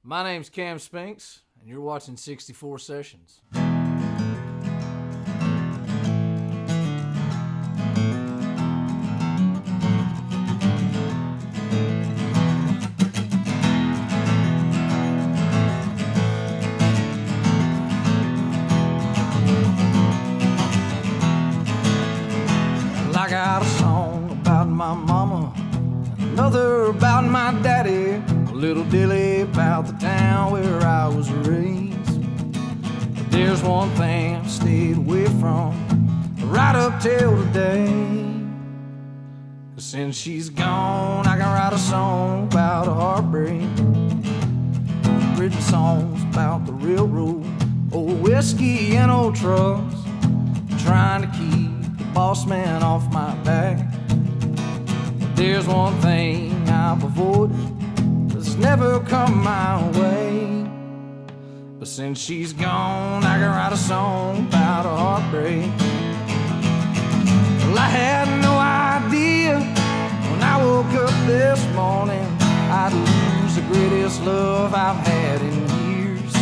My name's Cam Spinks, and you're watching 64 Sessions. I got a song about my mama, another about my daddy, a little dilly about the town where I was raised. But there's one thing I've stayed away from right up till today. 'Cause since she's gone, I can write a song about a heartbreak. I've written songs about the railroad, old whiskey and old trucks, trying to keep boss man off my back. But there's one thing I've avoided that's never come my way. But since she's gone, I can write a song about a heartbreak. Well, I had no idea when I woke up this morning I'd lose the greatest love I've had in years.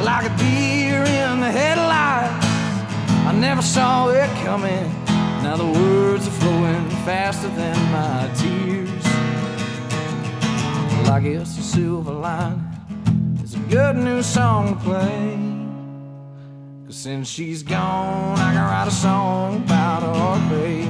Like a deer in the headlights, I never saw it coming. Now the words are flowing faster than my tears. Well, I guess a silver lining is a good new song to play. 'Cause since she's gone, I can write a song about a heartbreak.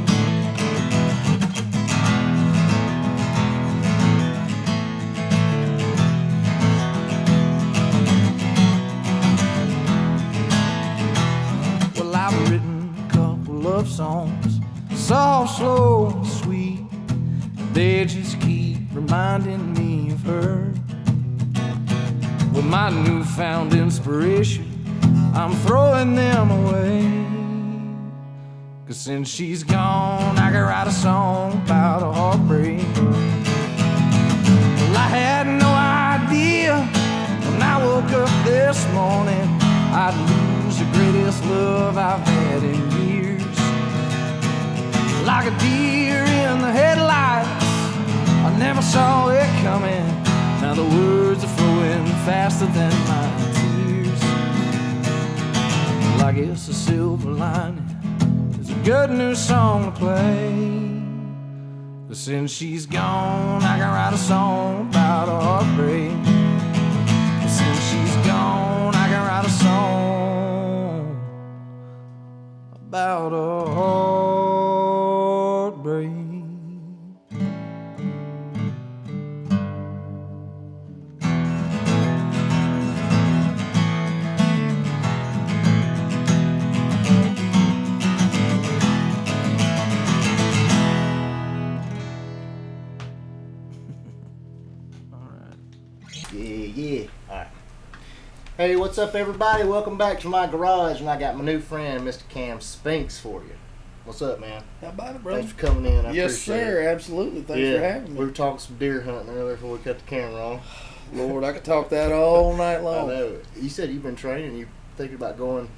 I've written a couple love songs, soft, slow, and sweet. They just keep reminding me of her. With my newfound inspiration, I'm throwing them away. 'Cause since she's gone, I can write a song about a heartbreak. Well, I had no idea when I woke up this morning I'd lose the greatest love I've had in years. Like a deer in the headlights, I never saw it coming. Now the words are flowing faster than my tears. Well, I guess a silver lining is a good new song to play. But since she's gone, I can write a song about a heartbreak. But since she's gone, I can write a song about a heartbreak. Yeah. All right. Hey, what's up, everybody? Welcome back to my garage, and I got my new friend, Mr. Cam Spinks, for you. What's up, man? How about it, brother? Thanks for coming in. I Yes, appreciate sir. it. Absolutely. Thanks for having me. We were talking some deer hunting earlier before we cut the camera on. Lord, I could talk that all night long. I know. You said you've been training. You thinking about doing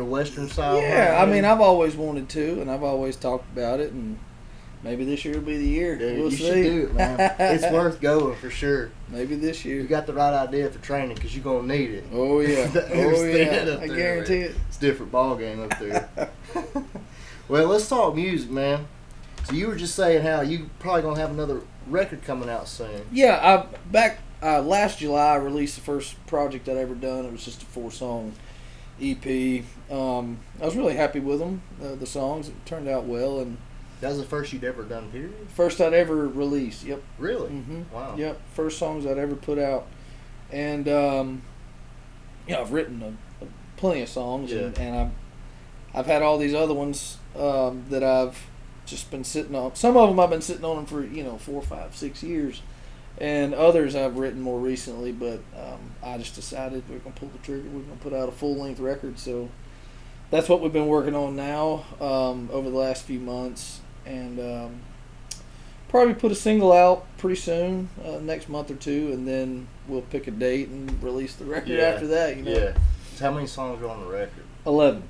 a Western style? Yeah, hunt, I mean, I've always wanted to, and I've always talked about it, and maybe this year will be the year. Dude, we'll you see. should do it, man. It's worth going for sure. Maybe this year. You got the right idea for training because you're gonna need it. Oh yeah. There's Oh stand yeah. up I there, guarantee man. it. It's a different ball game up there. Well, let's talk music, man. So you were just saying how you probably gonna have another record coming out soon. Yeah, last July I released the first project I'd ever done. It was just a 4-song EP. I was really happy with them, the songs. It turned out well, and That was the first you'd ever done, period? first I'd ever released. Yep. Really? Mm-hmm. Wow. Yep. First songs I'd ever put out, and I've written plenty of songs, Yeah. and I've had all these other ones that I've just been sitting on. Some of them I've been sitting on them for 4, 5, 6 years, and others I've written more recently. But I just decided we're gonna pull the trigger. We're gonna put out a full-length record. So that's what we've been working on now over the last few months, and probably put a single out pretty soon, next month or two, and then we'll pick a date and release the record after that. Yeah. So how many songs are on the record? 11.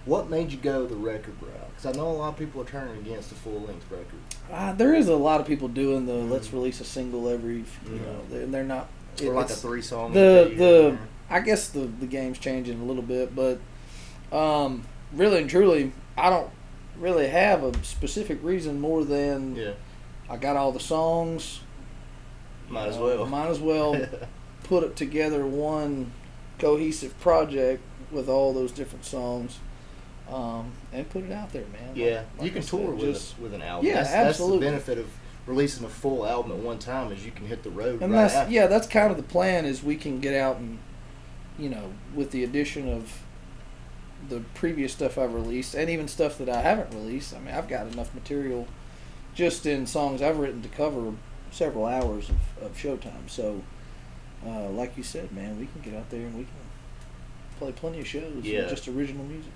What made you go the record route? Because I know a lot of people are turning against the full-length record. There is a lot of people doing the let's release a single every, you know, they're not. Or like a 3-song. I guess the game's changing a little bit, but really and truly, I don't really have a specific reason more than I got all the songs. Might as well put it together one cohesive project with all those different songs. And put it out there, man. Yeah, like you can tour with an album. Yeah, absolutely. That's the benefit of releasing a full album at one time is you can hit the road. And right that's after. that's kind of the plan is we can get out and, you know, with the addition of the previous stuff I've released and even stuff that I haven't released. I mean, I've got enough material just in songs I've written to cover several hours of showtime. So, like you said, man, we can get out there and we can play plenty of shows with just original music.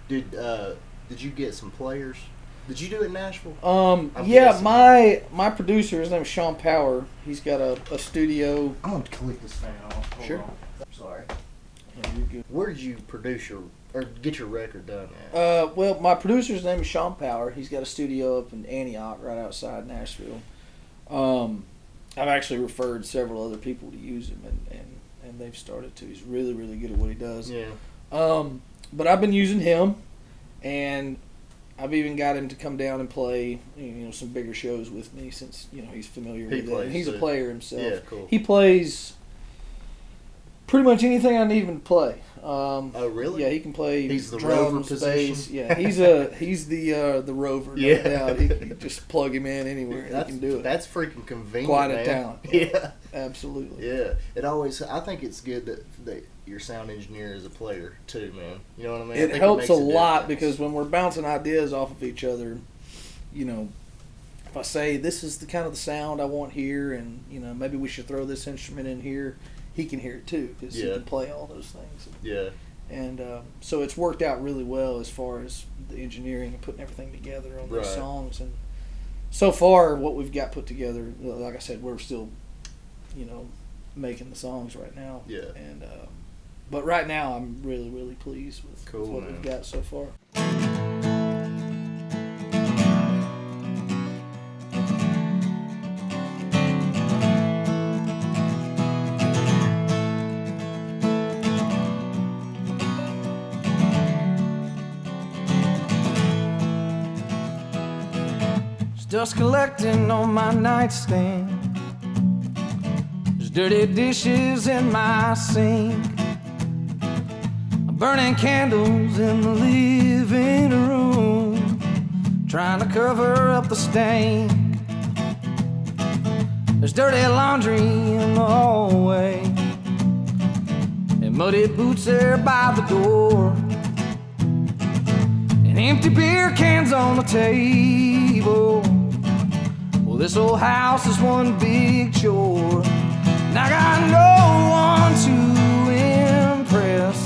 Did you get some players? Did you do it in Nashville? My producer, his name is Sean Power. He's got a studio. I'm gonna click this thing off. Sure. Sorry. Yeah, you're good. Where did you produce or get your record done at? Well, my producer's name is Sean Power. He's got a studio up in Antioch, right outside Nashville. I've actually referred several other people to use him, and they've started to. He's really, really good at what he does. Yeah. But I've been using him, and I've even got him to come down and play, you know, some bigger shows with me since, you know, he's familiar with it. And he's a player himself. Yeah, cool. He plays pretty much anything I need him to play. Oh, really? Yeah, he can play. He's the drums, rover position. bass. Yeah, he's the rover. No doubt. He just plug him in anywhere. He can do it. That's freaking convenient. Quite man. a talent. Yeah, absolutely. Yeah, I think it's good that your sound engineer is a player too, man. You know what I mean? It helps a lot because when we're bouncing ideas off of each other, you know, if I say this is the kind of the sound I want here, and you know maybe we should throw this instrument in here, he can hear it too because he can play all those things. Yeah. And so it's worked out really well as far as the engineering and putting everything together on these songs. And so far, what we've got put together, like I said, we're still, you know, making the songs right now. Yeah. And but right now, I'm really, really pleased with what we've got so far. Dust collecting on my nightstand. There's dirty dishes in my sink. Burning candles in the living room, trying to cover up the stain. There's dirty laundry in the hallway, and muddy boots there by the door, and empty beer cans on the table. Well, this old house is one big chore, and I got no one to impress.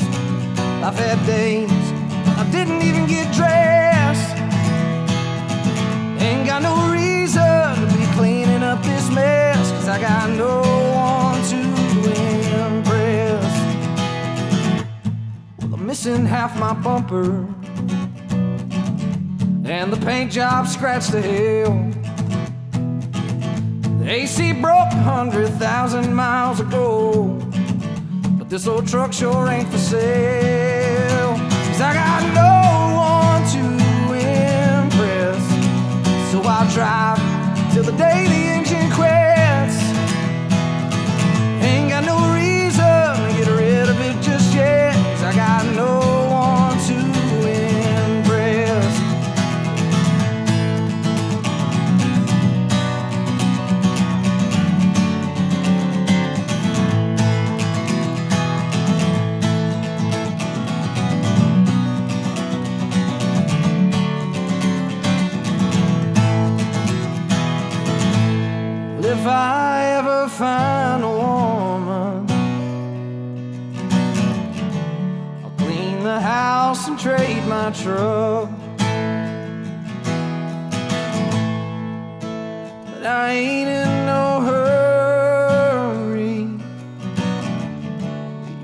I've had days I didn't even get dressed. Ain't got no reason to be cleaning up this mess, 'cause I got no one to impress. Well, I'm missing half my bumper, and the paint job scratched to hell. The AC broke 100,000 miles ago, but this old truck sure ain't for sale. 'Cause I got no one to impress, so I'll drive till the day the engine quits. Ain't got no reason to get rid of it just yet, 'cause I got no one to impress. If I ever find a woman, I'll clean the house and trade my truck. But I ain't in no hurry.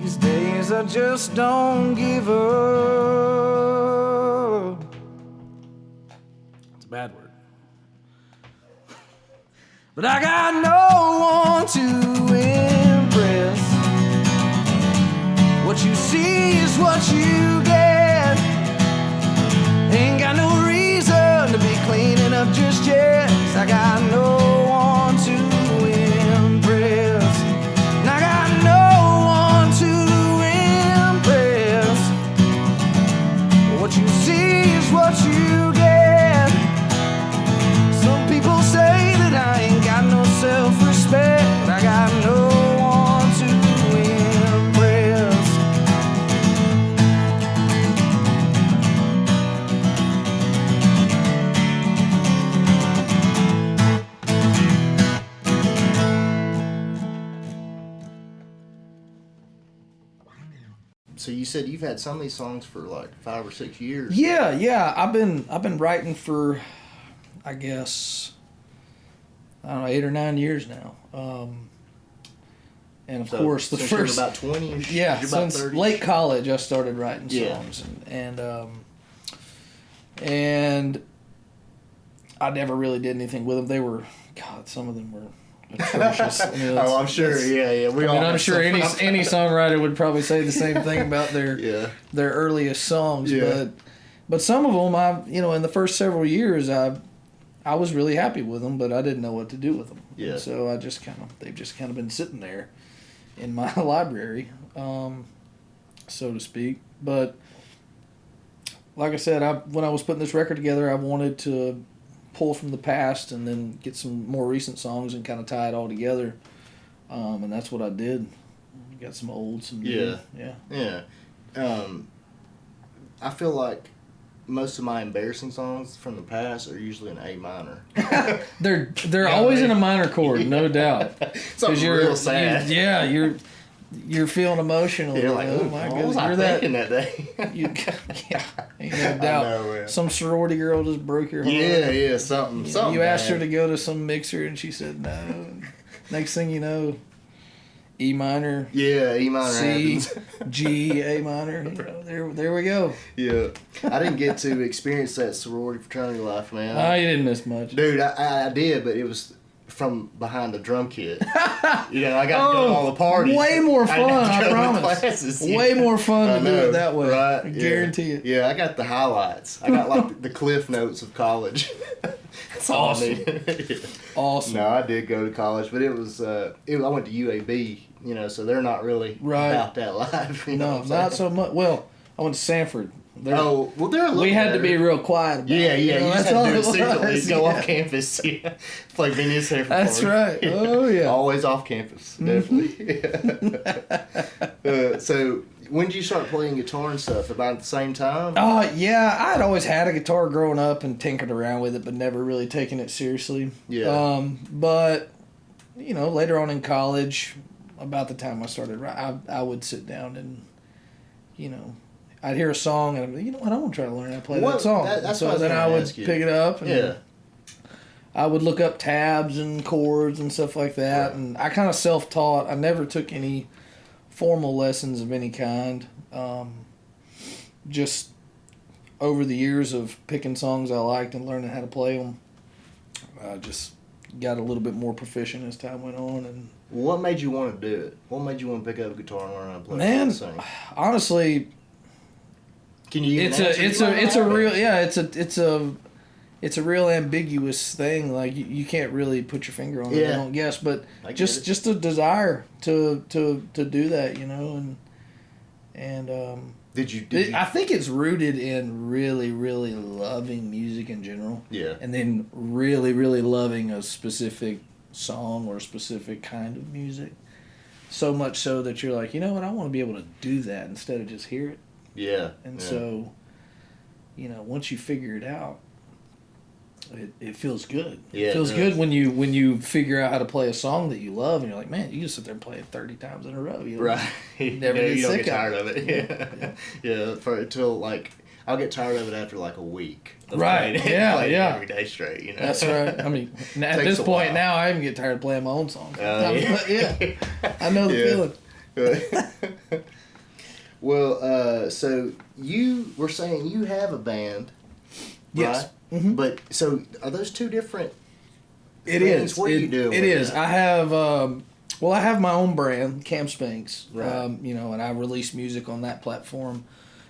These days I just don't give up. but I got no one to impress. What you see is what you get. Ain't got no reason to be cleaning up just yet. 'Cause I got no one to impress. And I got no one to impress. What you see is what you get. Some people say that I ain't got no self-respect. I got no one to impress. So you said you've had some of these songs for like 5 or 6 years. Yeah. I've been writing for, I guess, I don't know, 8 or 9 years now. And of course, the since first you're about 20ish. yeah, you're about since 30. late college, I started writing Yeah. songs, and I never really did anything with them. They were, God, some of them were atrocious. I mean, Oh, I'm sure. Yeah. I'm sure any songwriter would probably say the same thing about their Yeah. their earliest songs. Yeah. But some of them, in the first several years, I was really happy with them, but I didn't know what to do with them. Yeah. And so they've just kind of been sitting there in my library, so to speak. But like I said, when I was putting this record together, I wanted to pull from the past and then get some more recent songs and kind of tie it all together. And that's what I did. Got some old, some new. Yeah. I feel like most of my embarrassing songs from the past are usually in A minor. They're always in a minor chord, no doubt. Something real sad. You're feeling emotional. You're like, oh ooh, my what goodness, was I you're thinking that day? Ain't no doubt. I know, man. Some sorority girl just broke your heart. Yeah, something. You asked her bad. to go to some mixer and she said no. And next thing you know, E minor, Yeah, E minor C, happens. G, A minor. There we go. Yeah. I didn't get to experience that sorority fraternity life, man. You didn't miss much. Dude, I did, but it was from behind the drum kit. I got to go to all the parties. Way more fun, I promise. Classes, Way more fun I to do know, it that way. right? I guarantee it. Yeah, I got the highlights. I got like the cliff notes of college. That's all I Awesome. needed. Awesome. No, I did go to college, but it was I went to UAB, so they're not really Right. about that life. You know No, what I'm not saying? so much. Well, I went to Sanford. They're They're a little we had to better. be real quiet about Yeah, it. you just that's had all to do it was. secretly. Go Yeah. off campus. Yeah. Play Vinny Sanford. That's right. Oh, yeah. Always off campus. Definitely. So, when did you start playing guitar and stuff? About the same time? Yeah, I'd always had a guitar growing up and tinkered around with it, but never really taken it seriously. Yeah. But, later on in college, about the time I started, I would sit down and, I'd hear a song and I'd be, you know what, I want to try to learn how to play that song. That's so what I was then gonna I would ask you. pick it up and Yeah. I would look up tabs and chords and stuff like that. Right. And I kind of self-taught. I never took any formal lessons of any kind. Just over the years of picking songs I liked and learning how to play them, I just got a little bit more proficient as time went on. And What made you want to do it? What made you want to pick up a guitar and learn how to play? man, and sing? honestly, Can you even it's a real ambiguous thing. Like you can't really put your finger on it. Yeah. I don't guess, but I get just it. just a desire to do that, and Did you? I think it's rooted in really, really loving music in general. Yeah. And then really, really loving a specific song or a specific kind of music. So much so that you're like, you know what, I want to be able to do that instead of just hear it. Yeah. And yeah. so, once you figure it out, it feels good. Yeah, It feels it good does. when you figure out how to play a song that you love, and you're like, man, you just sit there and play it 30 times in a row. Right. Never Yeah, get you don't sick get of tired it. of it. Yeah. Until like I'll get tired of it after like a week. Of Right, playing it, yeah, playing it yeah. every day straight. That's right. I mean, at Takes this a point while. now, I even get tired of playing my own songs. Yeah. I know the feeling. Well, so you were saying you have a band, Yes. right? Mhm. But so are those two different It Spinks, is. What are you doing? It with is. that? I have. Well, I have my own brand, Camp Spinks. Right. And I release music on that platform.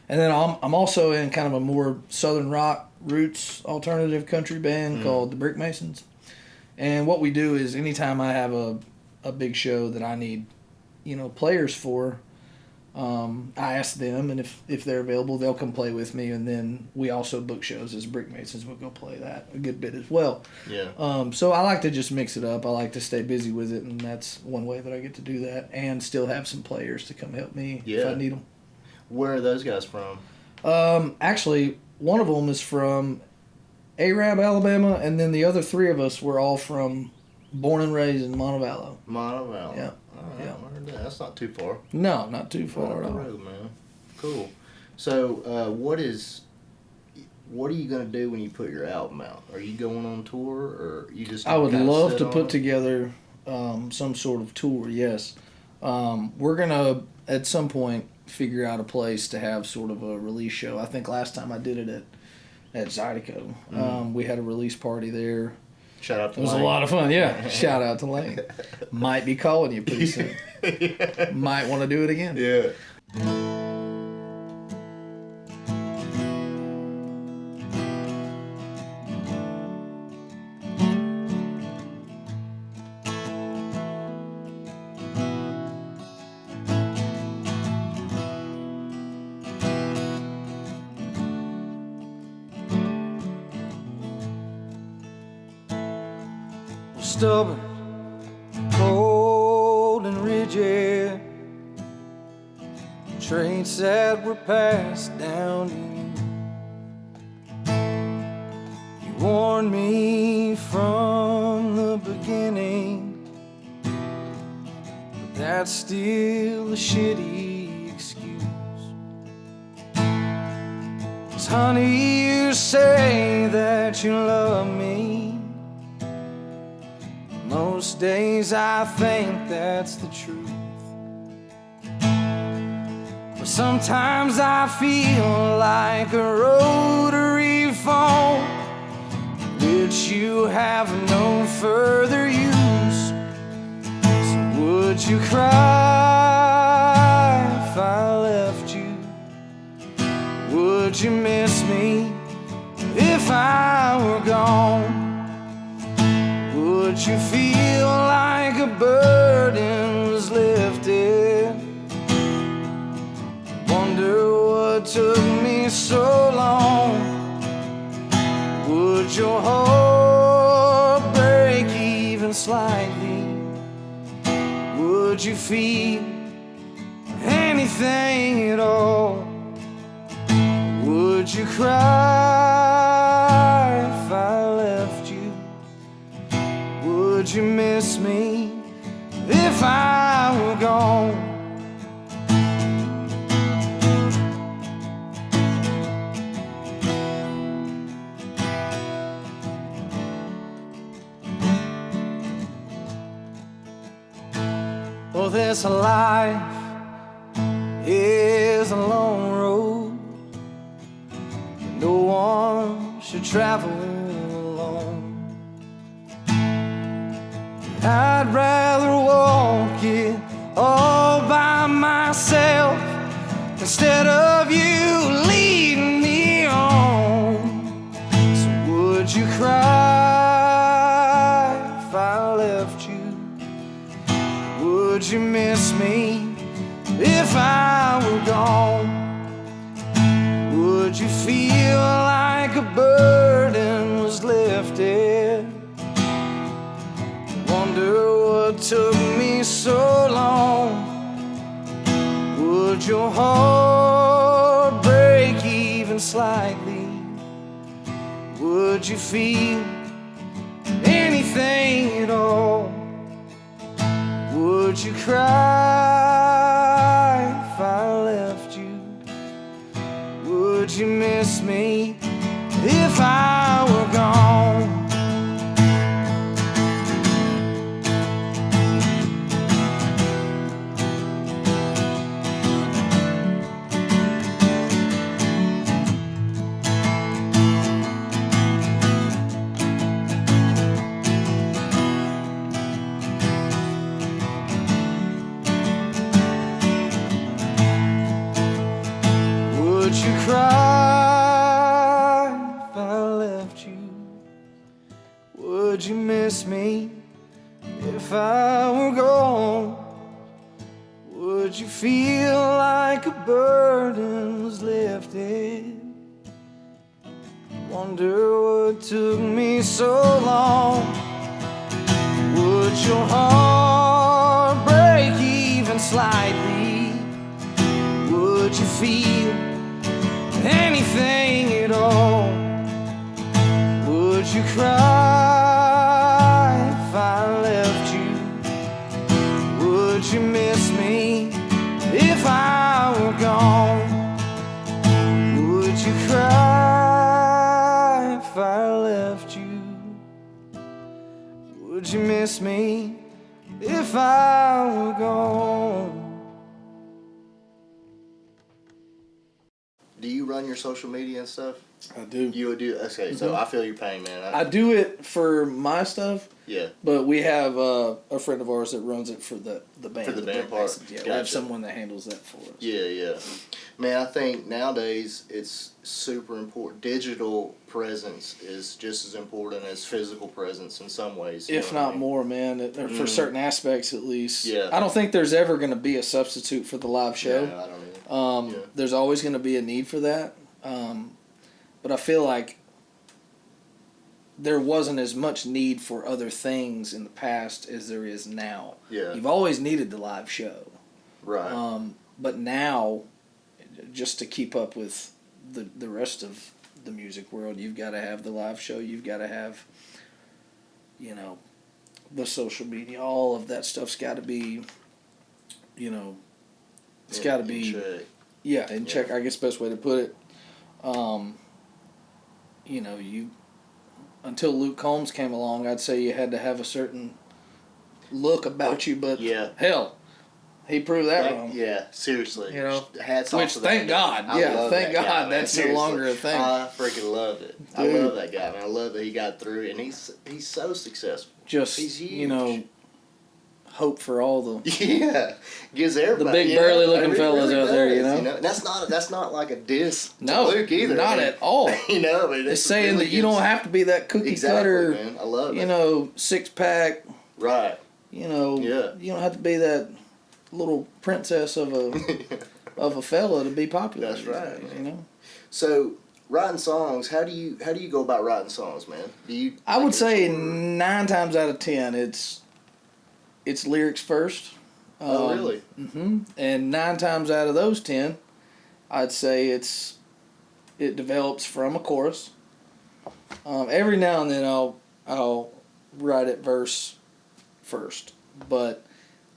And then I'm also in kind of a more southern rock roots alternative country band called the Brick Masons. And what we do is anytime I have a big show that I need, players for, I ask them, and if they're available, they'll come play with me. And then we also book shows as Brick Masons. We'll go play that a good bit as well. Yeah. So I like to just mix it up. I like to stay busy with it, and that's one way that I get to do that, and still have some players to come help me if I need them. Where are those guys from? Actually, one of them is from Arab, Alabama, and then the other three of us were all born and raised in Montevallo. Montevallo. Yeah. All right, Yeah. I heard that. That's not too far. No, not too Right far up at the all. road, man. Cool. So, what are you gonna do when you put your album out? Are you going on tour, or you just? I would kinda love sit to on put it? together some sort of tour, yes. We're going to, at some point, figure out a place to have sort of a release show. I think last time I did it at Zydeco. We had a release party there. Shout out to It was Lane. a lot of fun, yeah. Shout out to Lane. Might be calling you pretty soon. Might want to do it again. Yeah. Stubborn, cold and rigid, traits that were passed down to you. You warned me from the beginning, but that's still a shitty excuse. 'Cause honey, you say that you love me. Most days I think that's the truth, but sometimes I feel like a rotary phone, which you have no further use. So would you cry if I left you? Would you miss me if I were gone? Would you feel like a burden was lifted? Wonder what took me so long. Would your heart break even slightly? Would you feel anything at all? Would you cry if I left you? Would you miss me if I were gone? Well, this life is a long road. No one should travel alone. I'd rather walk it all by myself instead of you leading me on. So would you cry if I left you? Would you miss me if I were gone? Would you feel like a burden was lifted? Wonder what took me so long. Would your heart break even slightly? Would you feel anything at all? Would you cry if I left you? Would you miss me if I were gone? cry if I left you? Would you miss me if I were gone? Would you feel like a burden was lifted? Wonder what took me so long. Would your heart break even slightly? Would you feel anything at all? Would you cry if I left you? Would you miss me if I were gone? Would you cry if I left you? Would you miss me if I were gone? Do you run your social media and stuff? I do. You would do. Okay, so I feel your pain, man. I do it for my stuff. Yeah. But we have a friend of ours that runs it for the band. For the band Brick part. Masons. Yeah, we have someone that handles that for us. Yeah. Man, I think nowadays it's super important. Digital presence is just as important as physical presence in some ways. If not more, man. For certain aspects, at least. Yeah. I don't think there's ever going to be a substitute for the live show. Yeah, I don't either. There's always going to be a need for that. But I feel like there wasn't as much need for other things in the past as there is now. Yeah. You've always needed the live show. Right. But now, just to keep up with the rest of the music world, you've got to have the live show. You've got to have, the social media. All of that stuff's got to be, it's got to be, check. yeah, in check. I guess best way to put it. You until Luke Combs came along, I'd say you had to have a certain look about you. But hell, he proved that wrong. Yeah, seriously. Hats which off to thank that God. Yeah, thank God guy, that's seriously. no longer a thing. I freaking love it. Dude. I love that guy, man. I love that he got through it, and he's so successful. Just he's huge. Hope for all the Gives everybody big burly looking fellas out there. And that's not like a diss to No, Luke either. not at all. But It's saying really that you don't have to be that cookie cutter. Man. I love it. 6-pack. Right. You don't have to be that little princess of a fella to be popular. That's right. Days, So writing songs, how do you go about writing songs, man? I would say 9 times out of 10 it's lyrics first. Oh, really? Mm-hmm. And 9 times out of those 10, I'd say it develops from a chorus. Every now and then I'll write it verse first, but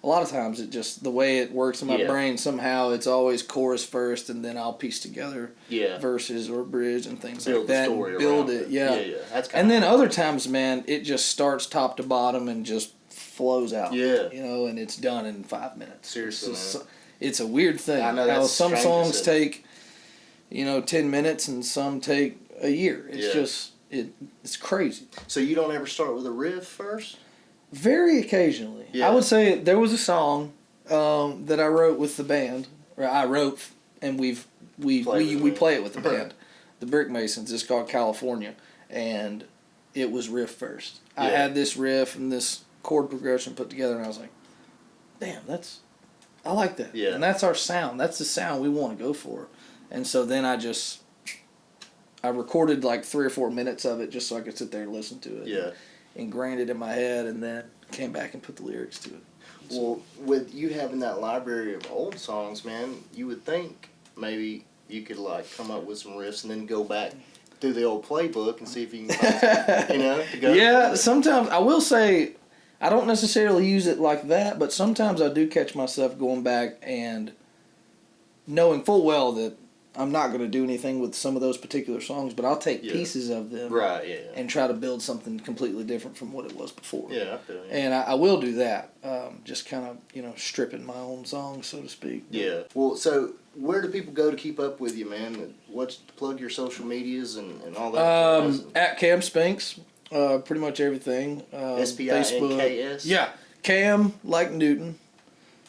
a lot of times it just the way it works in my brain, somehow it's always chorus first, and then I'll piece together verses or bridge and things like that. Build it. Yeah. That's and then other times, man, it just starts top to bottom and just flows out. Yeah. And it's done in 5 minutes. Seriously, man. It's a weird thing. I know how that's some strange, songs take 10 minutes and some take a year. It's just it's crazy. So you don't ever start with a riff first? Very occasionally. Yeah. I would say there was a song that I wrote with the band. Or I wrote and we play it with the band. The Brick Masons. It's called California, and it was riff first. I had this riff and this chord progression put together, and I was like, damn, I like that. Yeah. And that's our sound. That's the sound we want to go for. And so then I recorded like 3 or 4 minutes of it just so I could sit there and listen to it. Yeah. Ingrained it in my head, and then came back and put the lyrics to it. Well, with you having that library of old songs, man, you would think maybe you could like come up with some riffs and then go back through the old playbook and see if you can find to go. Yeah, sometimes I will say I don't necessarily use it like that, but sometimes I do catch myself going back and knowing full well that I'm not going to do anything with some of those particular songs, but I'll take pieces of them and try to build something completely different from what it was before. Yeah, I feel you. And I will do that, just kind of, stripping my own songs, so to speak. Yeah. Well, so where do people go to keep up with you, man? Plug your social medias and all that? At Cam Spinks, pretty much everything. SPINKS? Yeah. Cam like Newton,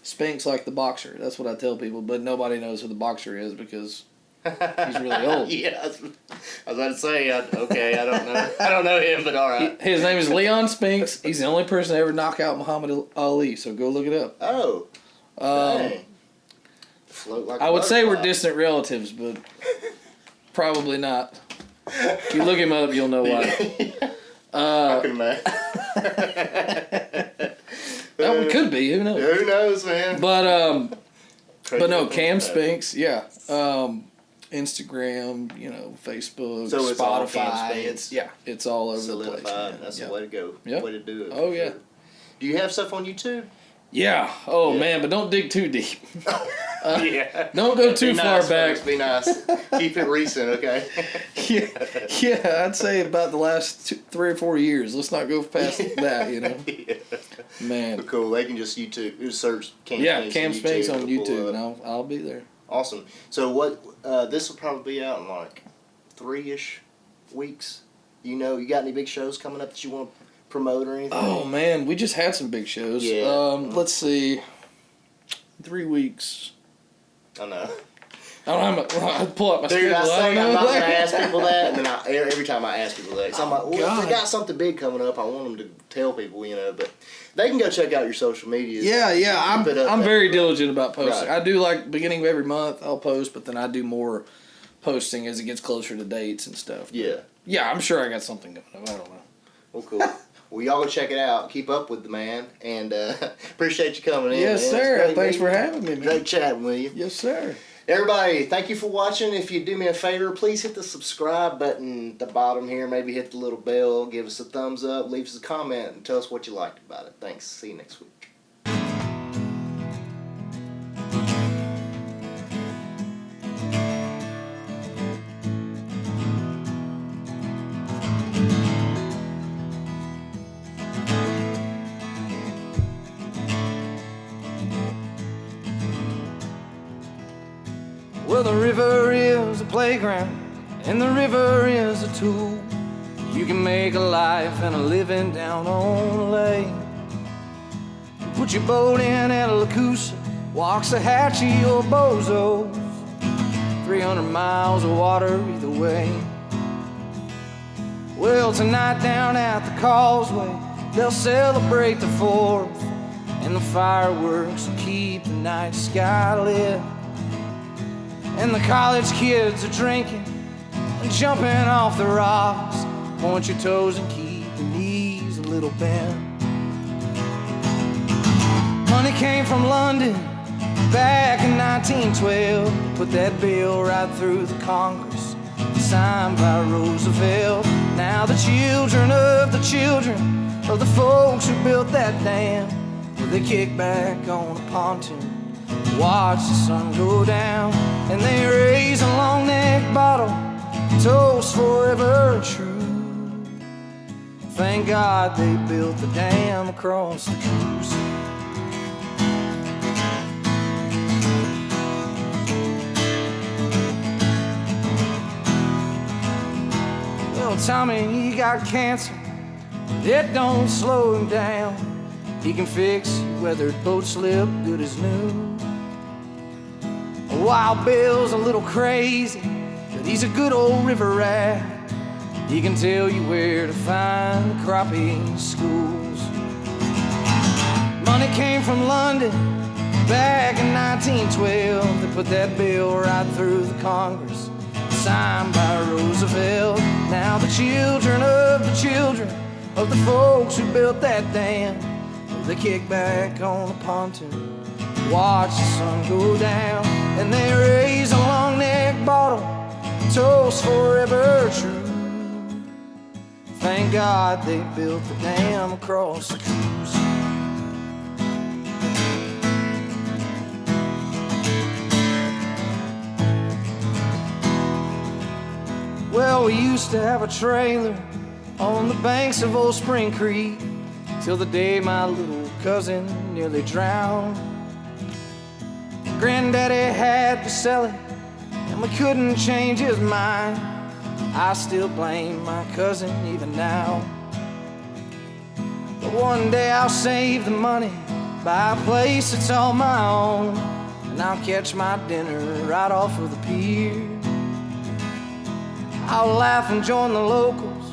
Spinks like the boxer. That's what I tell people, but nobody knows who the boxer is because He's really old. Yeah, I was about to say. Okay, I don't know. I don't know him, but all right. His name is Leon Spinks. He's the only person to ever knock out Muhammad Ali. So go look it up. Oh. Dang. Float like I would say we're butterfly. distant relatives, but probably not. If you look him up, you'll know why. I can imagine. Oh, it could be. Who knows? Who knows, man? But Crazy no, to think Cam about it. Spinks, yeah. Instagram, Facebook, So it's all Cam Spotify. Spinks? It's all over the place. Solidified. Man. That's Yeah. the way to go. Yep. Way to do it. Oh, for yeah. sure. Do you have stuff on YouTube? Yeah. Oh Yeah. man, but don't dig too deep. Yeah. Don't go too Be far nice, back. folks, be nice. Keep it recent, okay? Yeah, I'd say about the last 3 or 4 years. Let's not go past that, Yeah. Man. Cool. They can just search Cam Yeah, Spinks Cam Spinks on it'll pull YouTube, up. and I'll be there. Awesome. So what? This will probably be out in like 3-ish weeks. You got any big shows coming up that you want to promote or anything? Oh man, we just had some big shows. Yeah. Let's see. 3 weeks. I know. I don't have I pull up my Dude, schedule. I'm know. not gonna ask people that, and then every time I ask people that, 'cause I'm like, well, if God. they got something big coming up, I want them to tell people, but they can go check out your social media. Yeah. I'm Keep it up I'm there. very diligent about posting. Right. I do like beginning of every month I'll post, but then I do more posting as it gets closer to dates and stuff. Yeah. Yeah, I'm sure I got something going up. I don't know. Well, cool. Well, y'all go check it out. Keep up with the man, and appreciate you coming in. Yes, man. sir. It's great Thanks for meeting you. having me, man. Great chatting with you. Yes, sir. Everybody, thank you for watching. If you do me a favor, please hit the subscribe button at the bottom here. Maybe hit the little bell. Give us a thumbs up. Leave us a comment and tell us what you liked about it. Thanks. See you next week. Well, the river is a playground, and the river is a tool. You can make a life and a living down on a lake. Put your boat in at Lacusa, Waxahachie or Bozos. 300 miles of water either way. Well, tonight down at the Causeway, they'll celebrate the 4th, and the fireworks will keep the night sky lit. And the college kids are drinking and jumping off the rocks. Point your toes and keep your knees a little bent. Money came from London back in 1912. Put that bill right through the Congress, signed by Roosevelt. Now the children of the folks who built that dam, well, they kick back on a pontoon, watch the sun go down, and they raise a long neck bottle, toast forever true. Thank God they built the dam across the Cruise. Well, Tommy, he got cancer, it don't slow him down. He can fix a weathered boat slip good as new. Wild Bill's a little crazy, but he's a good old river rat. He can tell you where to find the crappie schools. Money came from London back in 1912. They put that bill right through the Congress, signed by Roosevelt. Now the children of the folks who built that dam, they kick back on a pontoon, watch the sun go down, and they raise a long neck bottle, toast forever true. Thank God they built the dam across the Cruise. Well, we used to have a trailer on the banks of Old Spring Creek, till the day my little cousin nearly drowned. Granddaddy had to sell it, and we couldn't change his mind. I still blame my cousin even now. But one day I'll save the money, buy a place that's all my own, and I'll catch my dinner right off of the pier. I'll laugh and join the locals.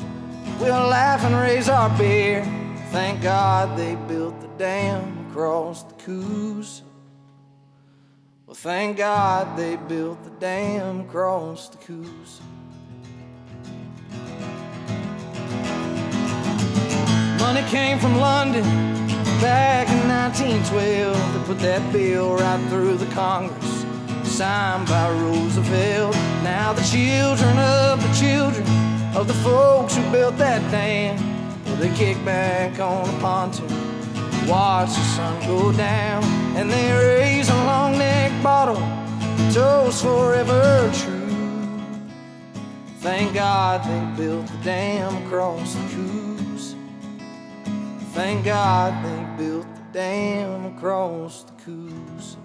We'll laugh and raise our beer. Thank God they built the dam across the Coos. Well, thank God they built the dam across the Coos. Money came from London back in 1912. They put that bill right through the Congress, signed by Roosevelt. Now the children of the folks who built that dam, well, they kick back on a pontoon, watch the sun go down, and they raise a long neck bottle, toast forever true. Thank God they built the dam across the Coos. Thank God they built the dam across the Coos.